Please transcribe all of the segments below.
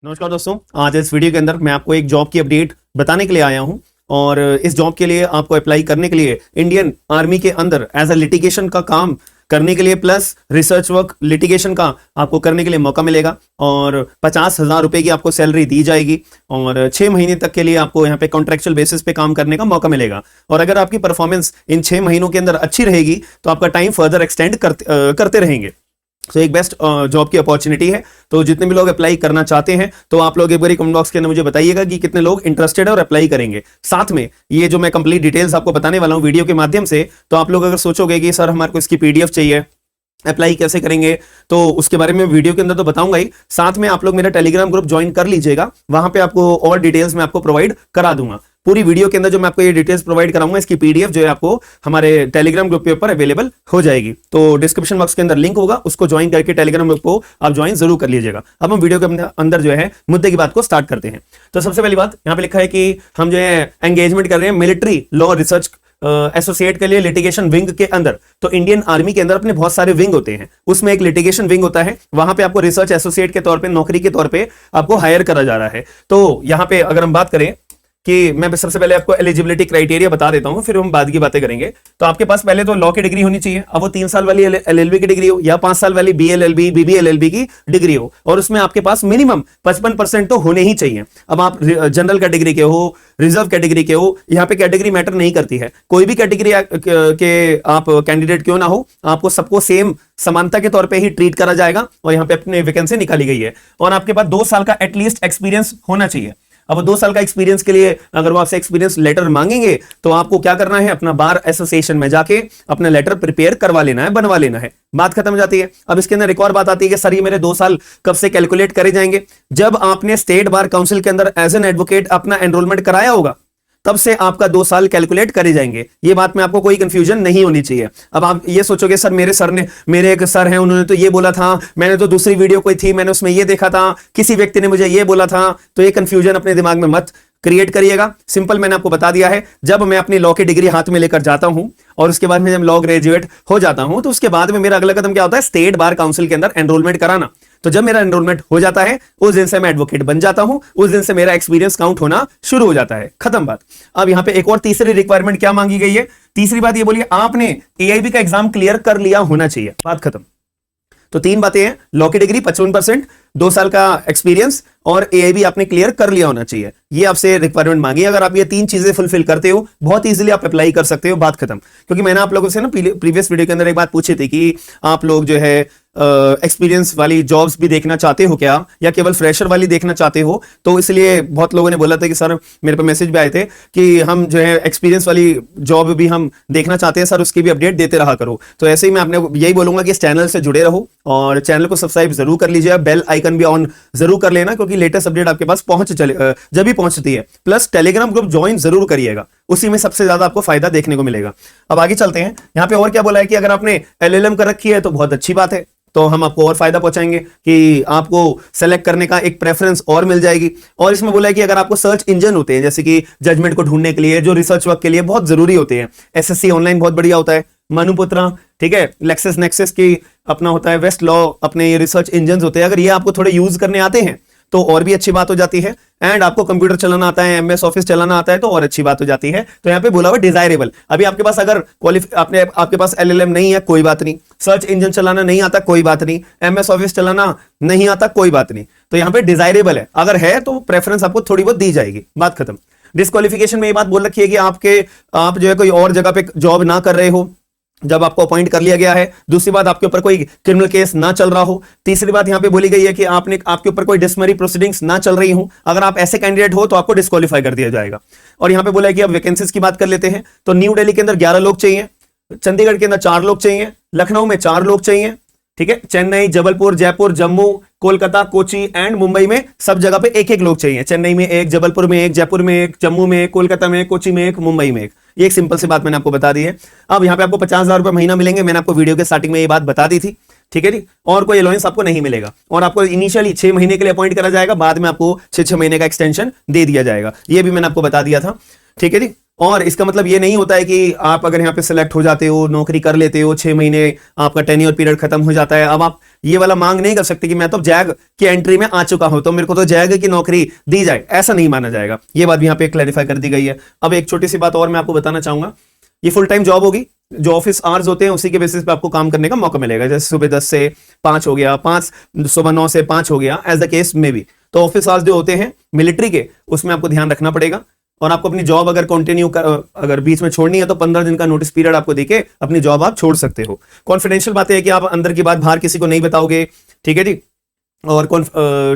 नमस्कार दोस्तों, आज इस वीडियो के अंदर मैं आपको एक जॉब की अपडेट बताने के लिए आया हूं। और इस जॉब के लिए आपको अप्लाई करने के लिए इंडियन आर्मी के अंदर एज अ लिटिगेशन का काम करने के लिए प्लस रिसर्च वर्क लिटिगेशन का आपको करने के लिए मौका मिलेगा और 50,000 रुपए की आपको सैलरी दी जाएगी और 6 महीने तक के लिए आपको यहाँ पे कॉन्ट्रेक्चुअल बेसिस पे काम करने का मौका मिलेगा। और अगर आपकी परफॉर्मेंस इन 6 महीनों के अंदर अच्छी रहेगी तो आपका टाइम फर्दर एक्सटेंड करते रहेंगे। तो एक बेस्ट जॉब की अपॉर्चुनिटी है। तो जितने भी लोग अप्लाई करना चाहते हैं तो आप लोग एक बार कमेंट बॉक्स के अंदर मुझे बताइएगा कि कितने लोग इंटरेस्टेड है और अप्लाई करेंगे। साथ में ये जो मैं कंप्लीट डिटेल्स आपको बताने वाला हूं वीडियो के माध्यम से, तो आप लोग अगर सोचोगे कि सर हमारे को इसकी पीडीएफ चाहिए, अप्लाई कैसे करेंगे, तो उसके बारे में वीडियो के अंदर तो बताऊंगा ही, साथ में आप लोग मेरा टेलीग्राम ग्रुप ज्वाइन कर लीजिएगा। वहां पे आपको और डिटेल्स मैं आपको प्रोवाइड करा दूंगा। पूरी वीडियो के अंदर जो मैं आपको ये डिटेल्स प्रोवाइड कराऊंगा, इसकी पीडीएफ जो है आपको हमारे टेलीग्राम ग्रुप के ऊपर अवेलेबल हो जाएगी। तो डिस्क्रिप्शन बॉक्स के अंदर लिंक होगा, उसको ज्वाइन करके टेलीग्राम ग्रुप को आप ज्वाइन जरूर कर लीजिएगा। अब हम वीडियो के अंदर जो है मुद्दे की बात को स्टार्ट करते हैं। तो सबसे पहली बात यहाँ पे लिखा है कि हम जो है एंगेजमेंट कर रहे हैं मिलिट्री लॉ रिसर्च एसोसिएट के लिए लिटिगेशन विंग के अंदर। तो इंडियन आर्मी के अंदर अपने बहुत सारे विंग होते हैं, उसमें एक लिटिगेशन विंग होता है। वहां पे आपको रिसर्च एसोसिएट के तौर पे नौकरी के तौर पे आपको हायर करा जा रहा है। तो यहां पे अगर हम बात करें कि मैं सबसे पहले आपको एलिजिबिलिटी क्राइटेरिया बता देता हूं, फिर हम बाद की बातें करेंगे। तो आपके पास पहले तो लॉ की डिग्री होनी चाहिए। अब वो 3 साल वाली एलएलबी की डिग्री हो या 5 साल वाली बीएलएलबी बीबीएलएलबी की डिग्री हो, और उसमें आपके पास मिनिमम 55% तो होने ही चाहिए। अब आप जनरल कैटेगरी के हो, रिजर्व कैटेगरी के हो, यहाँ पे कैटेगरी मैटर नहीं करती है। कोई भी कैटेगरी के आप कैंडिडेट क्यों ना हो, आपको सबको सेम समानता के तौर पे ही ट्रीट करा जाएगा और यहाँ पे अपनी वैकेंसी निकाली गई है। और आपके पास 2 साल का एटलीस्ट एक्सपीरियंस होना चाहिए। अब 2 साल का एक्सपीरियंस के लिए अगर वो आपसे एक्सपीरियंस लेटर मांगेंगे तो आपको क्या करना है, अपना बार एसोसिएशन में जाके अपना लेटर प्रिपेयर करवा लेना है, बनवा लेना है। बात खत्म हो जाती है। अब इसके अंदर एक और बात आती है कि सर ये मेरे 2 साल कब से कैलकुलेट करे जाएंगे? जब आपने स्टेट बार काउंसिल के अंदर एज एन एडवोकेट अपना एनरोलमेंट कराया होगा, तब से आपका 2 साल कैलकुलेट करे जाएंगे। ये बात में आपको कोई कंफ्यूजन नहीं होनी चाहिए। अब आप ये सोचोगे सर मेरे एक सर हैं, उन्होंने तो ये बोला था, मैंने तो दूसरी वीडियो कोई थी मैंने उसमें ये देखा था, किसी व्यक्ति ने मुझे ये बोला था। तो ये कंफ्यूजन अपने दिमाग में मत क्रिएट करिएगा। सिंपल मैंने आपको बता दिया है। जब मैं अपनी लॉ की डिग्री हाथ में लेकर जाता हूं और उसके बाद में जब लॉ ग्रेजुएट हो जाता हूं, तो उसके बाद में मेरा अगला कदम क्या होता है, स्टेट बार काउंसिल के अंदर एनरोलमेंट कराना। तो जब मेरा एनरोलमेंट हो जाता है उस दिन से मैं एडवोकेट बन जाता हूं, उस दिन से मेरा एक्सपीरियंस काउंट होना शुरू हो जाता है। खत्म बात। अब यहां पे एक और तीसरी रिक्वायरमेंट क्या मांगी गई है? तीसरी बात ये बोलिए, आपने एआईबी का एग्जाम क्लियर कर लिया होना चाहिए। बात खत्म। तो 3 बातें हैं, लॉ की डिग्री 55%, 2 साल का एक्सपीरियंस और एआईबी आपने क्लियर कर लिया होना चाहिए। ये आपसे रिक्वायरमेंट मांगी। अगर आप ये 3 चीजें फुलफिल करते हो, बहुत इजीली आप अप्लाई कर सकते हो। बात खत्म। क्योंकि मैंने आप लोगों से ना प्रीवियस वीडियो के अंदर एक बात पूछी थी कि आप लोग जो है एक्सपीरियंस वाली जॉब्स भी देखना चाहते हो क्या, या केवल फ्रेशर वाली देखना चाहते हो? तो इसलिए बहुत लोगों ने बोला था कि सर, मेरे पे मैसेज भी आए थे कि हम जो है एक्सपीरियंस वाली जॉब भी हम देखना चाहते हैं सर, उसकी भी अपडेट देते रहा करो। तो ऐसे ही मैं आपने यही बोलूंगा कि इस चैनल से जुड़े रहो और चैनल को सब्सक्राइब जरूर कर लीजिए, बेल आइकन भी ऑन जरूर कर लेना, क्योंकि लेटेस्ट अपडेट आपके पास जब भी पहुंचती है। प्लस टेलीग्राम ग्रुप ज्वाइन जरूर करिएगा, उसी में सबसे ज्यादा आपको फायदा देखने को मिलेगा। अब आगे चलते हैं। यहाँ पे और क्या बोला है कि अगर आपने एलएलएम कर रखी है तो बहुत अच्छी बात है, तो हम आपको और फायदा पहुंचाएंगे कि आपको सेलेक्ट करने का एक प्रेफरेंस और मिल जाएगी। और इसमें बोला है कि अगर आपको सर्च इंजन होते हैं, जैसे कि जजमेंट को ढूंढने के लिए, जो रिसर्च वर्क के लिए बहुत जरूरी होते हैं, एसएससी ऑनलाइन बहुत बढ़िया होता है, मनुपुत्रा, ठीक है, लेक्सिस नेक्सिस की अपना होता है, वेस्ट लॉ, अपने ये रिसर्च इंजन होते हैं। अगर ये आपको थोड़े यूज करने आते हैं तो और भी अच्छी बात हो जाती है। एंड आपको कंप्यूटर चलाना आता है, एमएस ऑफिस चलाना आता है, तो और अच्छी बात हो जाती है। तो यहाँ पे बोला हुआ डिजायरेबल। अभी आपके पास अगर आपके पास एलएलएम नहीं है, कोई बात नहीं। सर्च इंजन चलाना नहीं आता, कोई बात नहीं। एमएस ऑफिस चलाना नहीं आता, कोई बात नहीं। तो यहाँ पे डिजायरेबल है। अगर है तो प्रेफरेंस आपको थोड़ी बहुत दी जाएगी। बात खत्म। डिस्क्वालिफिकेशन में ये बात बोल रखी है कि आप जो है कोई और जगह पे जॉब ना कर रहे हो जब आपको अपॉइंट कर लिया गया है। दूसरी बात, आपके ऊपर कोई क्रिमिनल केस ना चल रहा हो। तीसरी बात यहां पे बोली गई है कि आपके ऊपर कोई डिसमिनरी प्रोसीडिंग्स ना चल रही हो। अगर आप ऐसे कैंडिडेट हो तो आपको डिस्क्वालीफाई कर दिया जाएगा। और यहां पे बोला है कि अब वैकेंसीज की बात कर लेते हैं। तो न्यू दिल्ली के अंदर 11 लोग चाहिए, चंडीगढ़ के अंदर 4 लोग चाहिए, लखनऊ में 4 लोग चाहिए, ठीक है, चेन्नई, जबलपुर, जयपुर, जम्मू, कोलकाता, कोची एंड मुंबई में सब जगह पे 1-1 लोग चाहिए। चेन्नई में 1, जबलपुर में 1, जयपुर में 1, जम्मू में 1, कोलकाता में 1, कोची में 1, मुंबई में 1। ये एक सिंपल सी बात मैंने आपको बता दी है। अब यहाँ पे आपको 50,000 रुपए महीना मिलेंगे। मैंने आपको वीडियो के स्टार्टिंग में ये बात बता दी थी, ठीक है जी। और कोई अलाउंस आपको नहीं मिलेगा। और आपको इनिशियली 6 महीने के लिए अपॉइंट करा जाएगा, बाद में आपको 6 महीने का एक्सटेंशन दे दिया जाएगा। ये भी मैंने आपको बता दिया था, ठीक है जी। और इसका मतलब ये नहीं होता है कि आप अगर यहाँ पे सिलेक्ट हो जाते हो, नौकरी कर लेते हो, 6 महीने आपका टेन्योर पीरियड खत्म हो जाता है, अब आप ये वाला मांग नहीं कर सकते कि मैं तो जैग की एंट्री में आ चुका हूं तो मेरे को तो जैग की नौकरी दी जाए, ऐसा नहीं माना जाएगा। ये बात भी यहाँ पे क्लैरिफाई कर दी गई है। अब एक छोटी सी बात और मैं आपको बताना चाहूंगा, ये फुल टाइम जॉब होगी, जो ऑफिस आवर्स होते हैं उसी के बेसिस पे आपको काम करने का मौका मिलेगा। जैसे सुबह 10 से 5 हो गया, 5 सुबह 9 से 5 हो गया, एज द केस में भी। तो ऑफिस आवर्स जो होते हैं मिलिट्री के, उसमें आपको ध्यान रखना पड़ेगा। और आपको अपनी जॉब अगर कंटिन्यू अगर बीच में छोड़नी है तो 15 दिन का नोटिस पीरियड आपको देके अपनी जॉब आप छोड़ सकते हो। कॉन्फिडेंशियल बात है कि आप अंदर की बात बाहर किसी को नहीं बताओगे, ठीक है जी। और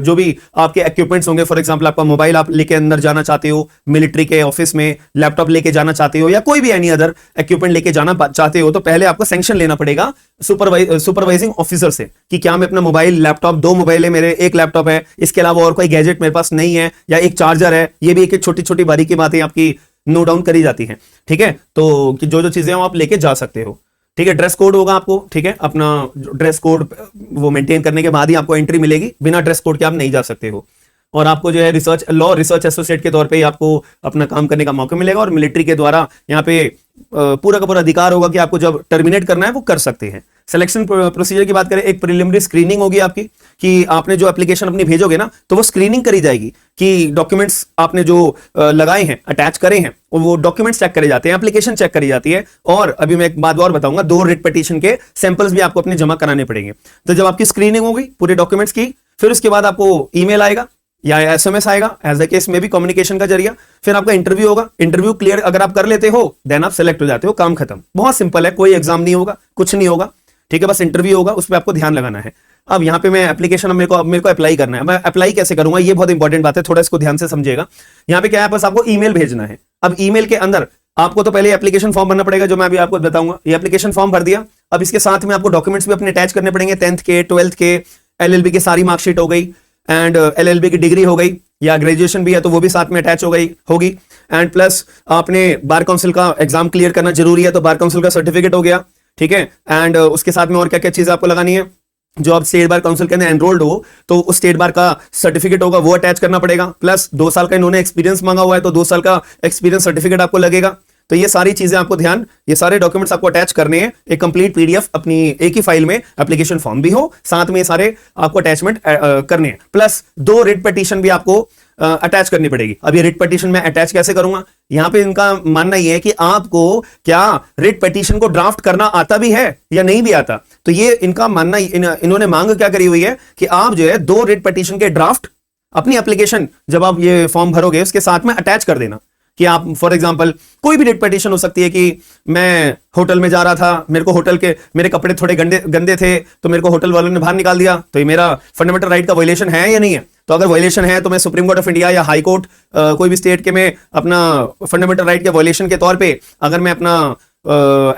जो भी आपके इक्विपमेंट्स होंगे, फॉर एग्जांपल आपका मोबाइल आप लेके अंदर जाना चाहते हो मिलिट्री के ऑफिस में, लैपटॉप लेके जाना चाहते हो या कोई भी एनी अदर इक्विपमेंट लेके जाना चाहते हो, तो पहले आपको सैंक्शन लेना पड़ेगा सुपरवाइजिंग ऑफिसर से कि क्या मैं अपना मोबाइल, लैपटॉप, 2 मोबाइल है मेरे, 1 लैपटॉप है, इसके अलावा और कोई गैजेट मेरे पास नहीं है, या एक चार्जर है। ये भी एक छोटी छोटी बारीकी बातें आपकी नोट डाउन करी जाती है, ठीक है। तो कि जो जो चीजें आप लेके जा सकते हो, ठीक है। ड्रेस कोड होगा आपको, ठीक है। अपना ड्रेस कोड वो मेंटेन करने के बाद ही आपको एंट्री मिलेगी, बिना ड्रेस कोड के आप नहीं जा सकते हो। और आपको जो है रिसर्च एसोसिएट के तौर पे ही आपको अपना काम करने का मौका मिलेगा। और मिलिट्री के द्वारा यहाँ पे पूरा का पूरा अधिकार होगा कि आपको जब टर्मिनेट करना है वो कर सकते हैं। सिलेक्शन प्रोसीजर की बात करें, एक प्रिलिमिनरी स्क्रीनिंग होगी आपकी कि आपने जो एप्लीकेशन अपनी भेजोगे ना, तो वो स्क्रीनिंग करी जाएगी कि डॉक्यूमेंट्स आपने जो लगाए हैं, अटैच करे हैं, वो डॉक्यूमेंट्स चेक करे जाते हैं, एप्लीकेशन चेक करी जाती है। और अभी मैं एक बात और बताऊंगा, 2 रिट पिटीशन के सैंपल्स भी आपको अपने जमा कराने पड़ेंगे। तो जब आपकी स्क्रीनिंग होगी पूरे डॉक्यूमेंट्स की, फिर उसके बाद आपको ईमेल आएगा या एसएमएस आएगा, एज द केस में भी कम्युनिकेशन का जरिया। फिर आपका इंटरव्यू होगा, इंटरव्यू क्लियर अगर आप कर लेते हो देन आप सेलेक्ट हो जाते हो, काम खत्म। बहुत सिंपल है, कोई एग्जाम नहीं होगा, कुछ नहीं होगा, ठीक है। बस इंटरव्यू होगा, उस पर आपको ध्यान लगाना है। अब यहाँ पे मैं एप्लीकेशन, मेरे को अप्लाई करना है, मैं अप्लाई कैसे करूंगा, ये बहुत इंपॉर्टेंट बात है, थोड़ा इसको ध्यान से समझिएगा। यहाँ पे क्या है, बस आपको ईमेल भेजना है। अब ईमेल के अंदर आपको तो पहले एप्लीकेशन फॉर्म भरना पड़ेगा, जो मैं अभी आपको बताऊंगा। ये एप्लीकेशन फॉर्म भर दिया, अब इसके साथ में आपको डॉक्यूमेंट्स भी अपने अटैच करने पड़ेंगे, 10th के, 12th के, LLB की सारी मार्कशीट हो गई, एंड LLB की डिग्री हो गई, या ग्रेजुएशन भी है तो वो भी साथ में अटैच हो गई होगी। एंड प्लस आपने बार काउंसिल का एग्जाम क्लियर करना जरूरी है, तो बार काउंसिल का सर्टिफिकेट हो गया, ठीक है। एंड उसके साथ में और क्या क्या चीज आपको लगानी है, जो आप स्टेट बार काउंसिल के अंदर एनरोल्ड हो तो उस स्टेट बार का सर्टिफिकेट होगा, वो अटैच करना पड़ेगा। प्लस 2 साल का इन्होंने एक्सपीरियंस मांगा हुआ है, तो 2 साल का एक्सपीरियंस सर्टिफिकेट आपको लगेगा। तो ये सारी चीजें आपको ध्यान, ये सारे डॉक्यूमेंट्स आपको अटैच करने हैं। एक कंप्लीट पीडीएफ अपनी एक ही फाइल में, एप्लीकेशन फॉर्म भी हो, साथ में ये सारे आपको अटैचमेंट करने हैं। प्लस 2 रिट पिटीशन भी आपको अटैच करनी पड़ेगी। अब ये रिट पिटीशन मैं अटैच कैसे करूंगा, यहां पे इनका मानना यह है कि आपको क्या रिट पिटीशन को ड्राफ्ट करना आता भी है या नहीं भी आता। तो ये इनका मानना, इन्होंने मांग क्या करी हुई है कि आप जो है 2 रिट पिटीशन के ड्राफ्ट अपनी एप्लीकेशन जब आप ये फॉर्म भरोगे उसके साथ में अटैच कर देना। कि आप फॉर एग्जांपल कोई भी रिट पिटीशन हो सकती है कि मैं होटल में जा रहा था, मेरे को होटल के मेरे कपड़े थोड़े गंदे थे तो मेरे को होटल वालों ने बाहर निकाल दिया, तो ये मेरा फंडामेंटल राइट का वायलेशन है या नहीं है। तो अगर वायलेशन है तो मैं सुप्रीम कोर्ट ऑफ इंडिया या हाई कोर्ट कोई भी स्टेट के में अपना फंडामेंटल राइट के वायलेशन के तौर पे अगर मैं अपना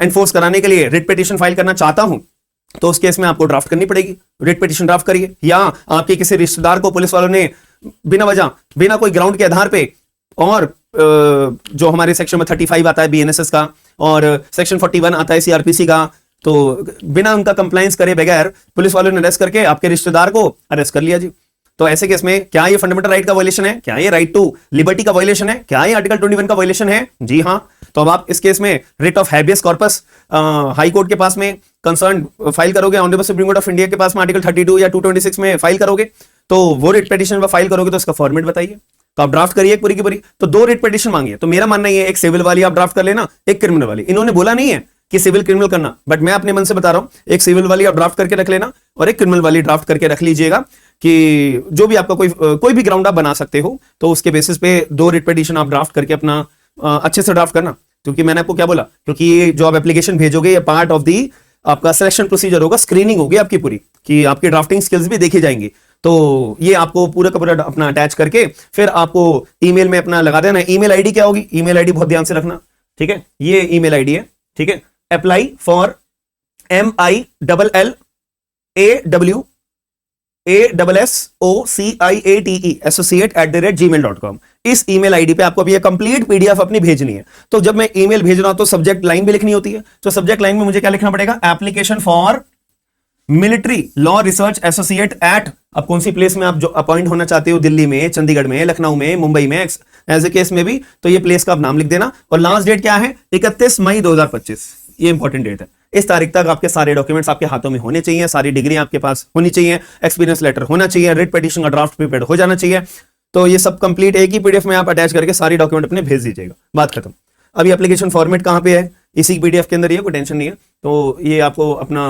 एनफोर्स कराने के लिए रिट पिटीशन फाइल करना चाहता हूं, तो उस केस में आपको ड्राफ्ट करनी पड़ेगी, रिट पिटीशन ड्राफ्ट करिए। या आपके किसी रिश्तेदार को पुलिस वालों ने बिना वजह, बिना कोई ग्राउंड के आधार पे, और जो हमारे सेक्शन में 35 आता है बीएनएसएस का और सेक्शन 41 आता है सीआरपीसी का, तो बिना उनका कंप्लायंस करे बगैर पुलिस वालों ने अरेस्ट करके आपके रिश्तेदार को अरेस्ट कर लिया जी। तो ऐसे केस में क्या ये फंडामेंटल राइट का वायलेशन है, क्या ये राइट टू लिबर्टी का वायलेशन है, क्या ये आर्टिकल 21 का वायलेशन है? जी हाँ। तो अब आप इस केस में writ of habeas corpus high court के पास में कंसर्न फाइल करोगे, honourable supreme court of India के पास में आर्टिकल 32 या 226 में फाइल करोगे, तो वो रिट पिटीशन फाइल करोगे तो इसका फॉर्मेट बताइए, तो आप ड्राफ्ट करिए पूरी की पूरी। तो 2 रिट पिटीशन मांगिए। तो मेरा मानना ये है, एक सिविल वाली आप ड्राफ्ट कर लेना, एक क्रिमिनल वाली। इन्होंने बोला नहीं है कि सिविल क्रिमिनल करना, बट मैं अपने मन से बता रहा हूं, एक सिविल वाली आप ड्राफ्ट करके रख लेना और एक क्रिमिनल वाली ड्राफ्ट करके रख लीजिएगा कि जो भी आपका कोई भी ग्राउंड आप बना सकते हो, तो उसके बेसिस पे 2 रिट पिटीशन आप ड्राफ्ट करके अपना अच्छे से ड्राफ्ट करना। क्योंकि मैंने आपको क्या बोला, क्योंकि ये जो आप एप्लीकेशन भेजोगे ये पार्ट ऑफ दी आपका सिलेक्शन प्रोसीजर होगा, स्क्रीनिंग होगी आपकी पूरी, कि आपकी ड्राफ्टिंग स्किल्स भी देखी जाएंगी। तो ये आपको पूरा का पूरा अपना अटैच करके फिर आपको ईमेल में अपना लगा देना। ईमेल आईडी क्या होगी, ईमेल आईडी बहुत ध्यान से रखना, ठीक है। ये ईमेल आईडी है, ठीक है। Apply for MILLAWASSOCIATE associate@gmail.com। इस ईमेल आईडी पे आपको अभी ये कंप्लीट पीडीएफ अपनी भेजनी है। तो जब मैं ईमेल भेज रहा हूं तो सब्जेक्ट लाइन भी लिखनी होती है। तो सब्जेक्ट लाइन में मुझे क्या लिखना पड़ेगा, application for military law research associate at, अब कौन सी प्लेस में आप जो अपॉइंट होना चाहते हो, दिल्ली में, चंडीगढ़ में, लखनऊ में, मुंबई में, एज ए केस में भी, तो ये प्लेस का आप नाम लिख देना। और लास्ट डेट क्या है, 31 मई 2025, ये इंपॉर्टेंट डेट है। इस तारीख तक आपके सारे डॉक्यूमेंट्स आपके हाथों में होने चाहिए, सारी डिग्री आपके पास होनी चाहिए, एक्सपीरियंस लेटर होना चाहिए, रिट पिटीशन का ड्राफ्ट प्रिपेयर्ड हो जाना चाहिए। तो ये सब कंप्लीट एक ही पीडीएफ में आप अटैच करके सारी डॉक्यूमेंट अपने भेज दीजिएगा, बात खत्म। अभी एप्लीकेशन फॉर्मेट कहां पे है, इसी पीडीएफ के अंदर ही है, कोई टेंशन नहीं है। तो ये आपको अपना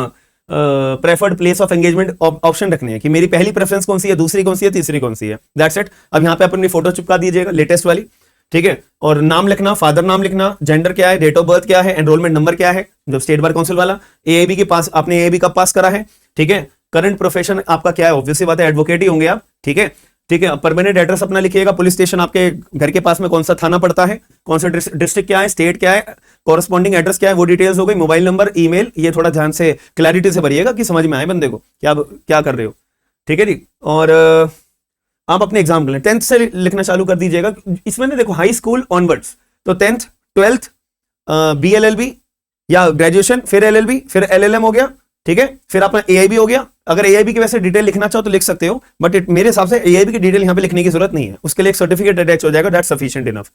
preferred place of engagement option रखने हैं कि मेरी पहली प्रेफरेंस कौन सी है, दूसरी कौन सी है, तीसरी कौन सी है, दैट्स इट। अब यहाँ पे अपनी फोटो चिपका दीजिएगा लेटेस्ट वाली, ठीक है। और नाम लिखना, फादर नाम लिखना, जेंडर क्या है, डेट ऑफ बर्थ क्या है, एनरोलमेंट नंबर क्या है, जो स्टेट बार काउंसिल वाला, एआईबी के पास, आपने एआईबी कब पास करा है, ठीक है। करंट प्रोफेशन आपका क्या है, ऑब्वियसली बात है एडवोकेट ही होंगे आप, ठीक है, ठीक है। परमानेंट एड्रेस अपना लिखिएगा, पुलिस स्टेशन आपके घर के पास में कौन सा थाना पड़ता है, कौन सा डिस्ट्रिक्ट क्या है, स्टेट क्या है, कॉरेस्पॉन्डिंग एड्रेस क्या है, वो डिटेल्स हो गई, मोबाइल नंबर, ईमेल, ये थोड़ा ध्यान से क्लैरिटी से भरिएगा कि समझ में आए बंदे को क्या क्या कर रहे हो, ठीक है जी। और आप अपने एग्जाम कर लें, 10th से लिखना चालू कर दीजिएगा। इसमें ना देखो हाई स्कूल ऑनवर्ड्स, तो 10th 12th BLLB या ग्रेजुएशन, फिर LLB, फिर LLM हो गया, ठीक है, फिर अपना AIB हो गया। अगर AIB की वैसे डिटेल लिखना चाहो तो लिख सकते हो, बट मेरे हिसाब से AIB की डिटेल यहां पे लिखने की जरूरत नहीं है, उसके लिए एक सर्टिफिकेट अटैच हो जाएगा, दैट्स सफिशिएंट इनफ,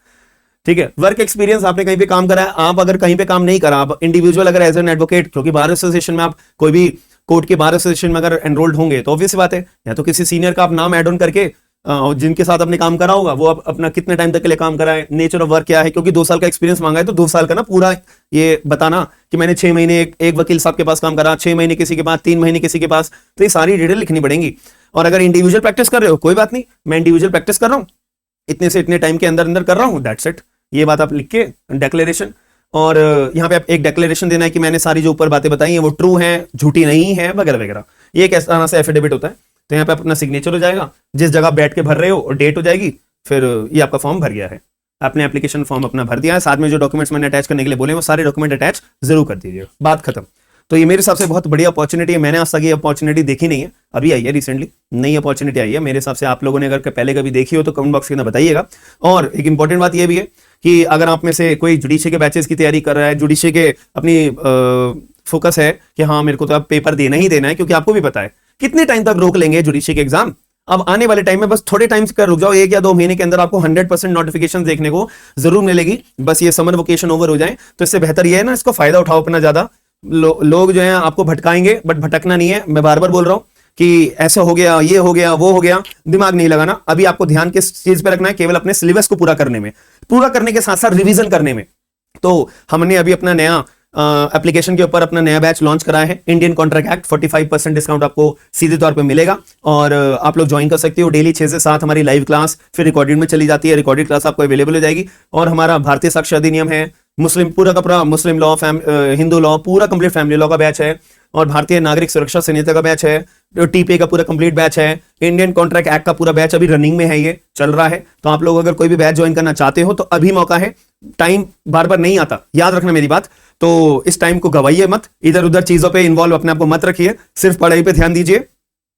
ठीक है। वर्क एक्सपीरियंस, आपने कहीं पे काम करा है, आप अगर कहीं पे काम नहीं करा, आप इंडिविजुअल अगर एज एन एडवोकेट, क्योंकि बार एसोसिएशन में आप कोई भी कोर्ट के बार एसोसिएशन में अगर एनरोल्ड होंगे तो ऑब्वियस बात है, या तो किसी सीनियर का आप नाम एड ऑन करके जिनके साथ आपने काम करा होगा वो अपना कितने टाइम तक के लिए काम करा है, नेचर ऑफ वर्क क्या है, क्योंकि 2 साल का एक्सपीरियंस मांगा है तो 2 साल का ना पूरा ये बताना कि मैंने 6 महीने एक वकील साहब के पास काम करा, 6 महीने किसी के पास, 3 महीने किसी के पास, तो ये सारी डिटेल लिखनी पड़ेंगी। और अगर इंडिविजुअल प्रैक्टिस कर रहे हो कोई बात नहीं, मैं इंडिविजुअल प्रैक्टिस कर रहा हूँ, इतने से इतने टाइम के अंदर अंदर कर रहा हूँ, दैट्स इट। ये बात आप लिख के डिक्लेरेशन, और यहाँ पे आप एक डिक्लेरेशन देना है कि मैंने सारी जो ऊपर बातें बताई हैं वो ट्रू हैं, झूठी नहीं है, वगैरह वगैरह। ये एक तरह से एफिडेविट होता है। तो यहाँ पे अपना सिग्नेचर हो जाएगा, जिस जगह बैठ के भर रहे हो और डेट हो जाएगी, फिर ये आपका फॉर्म भर गया है, आपने एप्लीकेशन फॉर्म अपना भर दिया है। साथ में जो डॉक्यूमेंट्स मैंने अटैच करने के लिए बोले वो सारे डॉक्यूमेंट अटैच जरूर कर दीजिए, बात खत्म। तो ये मेरे हिसाब से बहुत बढ़िया अपॉर्चुनिटी है, मैंने आज तक ये अपॉर्चुनिटी देखी नहीं है, अभी आई है रिसेंटली, नई अपॉर्चुनिटी आई है मेरे हिसाब से। आप लोगों ने अगर पहले कभी देखी हो तो कमेंट बॉक्स के अंदर बताइएगा। और एक इंपॉर्टेंट बात ये भी है कि अगर आप में से कोई जुडिशरी के बैचेस की तैयारी कर रहा है, जुडिशरी के अपनी फोकस है कि हाँ मेरे को तो अब पेपर देना ही देना है, क्योंकि आपको भी पता है कितने टाइम तक रोक लेंगे जुडिशरी के एग्जाम। अब आने वाले टाइम में बस थोड़े टाइम से रुक जाओ, 1 या 2 महीने के अंदर आपको 100% नोटिफिकेशन देखने को जरूर मिलेगी। बस ये समर वेकेशन ओवर हो जाए तो इससे बेहतर ये है ना, इसको फायदा उठाओ अपना ज्यादा। लोग जो है आपको भटकाएंगे, बट भटकना नहीं है। मैं बार बार बोल रहा हूं कि ऐसा हो गया, ये हो गया, वो हो गया, दिमाग नहीं लगाना। अभी आपको ध्यान किस चीज पे रखना है, केवल अपने सिलेबस को पूरा करने में, पूरा करने के साथ साथ रिवीजन करने में। तो हमने अभी अपना नया एप्लीकेशन के ऊपर अपना नया बैच लॉन्च कराया है, इंडियन कॉन्ट्रैक्ट एक्ट, 45% डिस्काउंट आपको सीधे तौर पे मिलेगा और आप लोग ज्वाइन कर सकते हो। डेली 6 से 7 हमारी लाइव क्लास फिर रिकॉर्डेड में चली जाती है, रिकॉर्डेड क्लास आपको अवेलेबल हो जाएगी। और हमारा भारतीय साक्ष्य अधिनियम है, मुस्लिम पूरा का पूरा मुस्लिम लॉ, हिंदू लॉ, पूरा कंप्लीट फैमिली लॉ का बैच है, और भारतीय नागरिक सुरक्षा संहिता का बैच है, टीपीए का पूरा कंप्लीट बैच है, इंडियन कॉन्ट्रैक्ट एक्ट का पूरा बैच अभी रनिंग में है, ये चल रहा है। तो आप लोग अगर कोई भी बैच ज्वाइन करना चाहते हो तो अभी मौका है, टाइम बार बार नहीं आता, याद रखना मेरी बात। तो इस टाइम को गवाइए मत, इधर उधर चीजों पे इन्वॉल्व अपने आप को मत रखिए, सिर्फ पढ़ाई पे ध्यान दीजिए,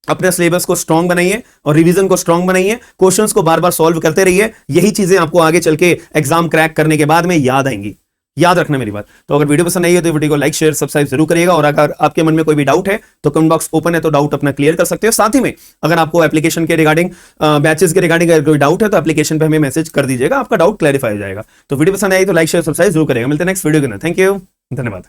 अपने सिलेबस को स्ट्रांग बनाइए और रिवीजन को स्ट्रांग बनाइए, क्वेश्चंस को बार बार सॉल्व करते रहिए। यही चीजें आपको आगे चल के एग्जाम क्रैक करने के बाद में याद आएंगी, याद रखना मेरी बात। तो अगर वीडियो पसंद आई है तो वीडियो को लाइक शेयर सब्सक्राइब जरूर करिएगा। और अगर आपके मन में कोई भी डाउट है तो कमेंट बॉक्स ओपन है, तो डाउट अपना क्लियर कर सकते हो। साथ ही में अगर आपको एप्लीकेशन के रिगार्डिंग बैचेस के रिगार्डिंग अगर कोई डाउट है तो एप्लीकेशन पे हमें मैसेज कर दीजिएगा, आपका डाउट क्लैरिफाई हो जाएगा। तो वीडियो पसंद आई तो लाइक शेयर सब्सक्राइब जरूर करेगा। मिलते हैं नेक्स्ट वीडियो के अंदर। थैंक यू, धन्यवाद।